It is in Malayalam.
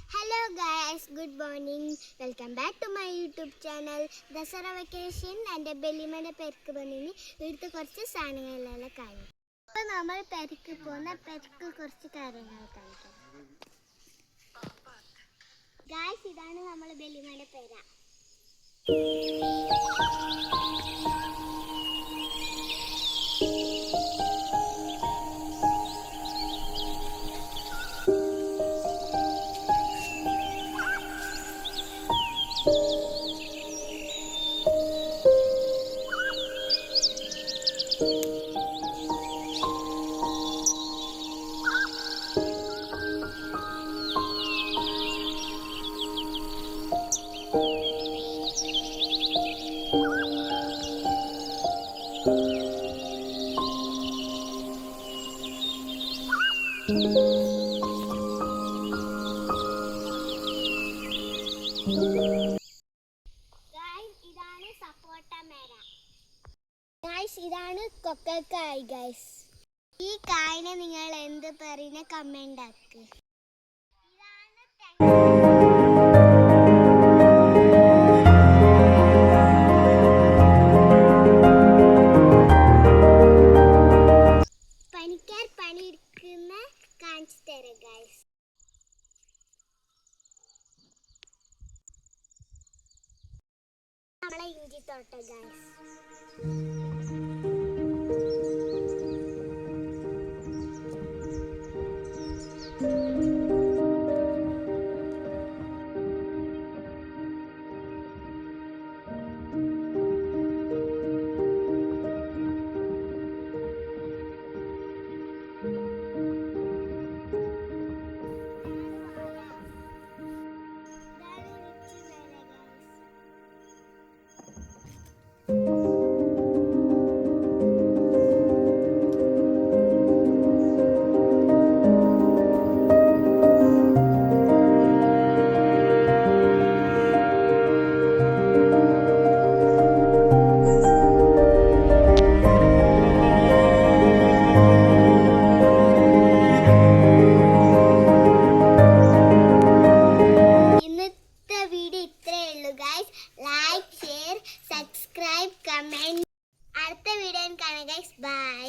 Hello guys, good morning. Welcome back to my YouTube channel. Dasara vacation and Bellimade പെരക്ക് വന്നിനി ഇവിടുത്തെ കുറച്ച് സാധനങ്ങളെല്ലാം കാണിക്കും. അപ്പോൾ നമ്മൾ പെരക്ക് പോകുന്ന പെരക്ക് കുറച്ച് കാര്യങ്ങൾ കാണിക്കാം. ഗായ്സ് ഇതാണ് നമ്മൾ ബെല്ലിമയുടെ പെര. ഇതാണ് സപ്പോട്ട മര. ഇതാണ് കൊക്കക്കായ് ഗൈസ്. ഈ കായിനെ നിങ്ങൾ എന്ത് പറയുന്ന കമന്റ് ആക്ക്. പണിക്കാർ പണിയെടുക്കുന്ന കാണിച്ചു തരാം ഗൈസ്. നമ്മളെ ഇഞ്ചി തോട്ടം guys. Like, share, subscribe, comment. അടുത്ത വീഡിയോയിൽ കാണാം ഗൈസ്. ബൈ.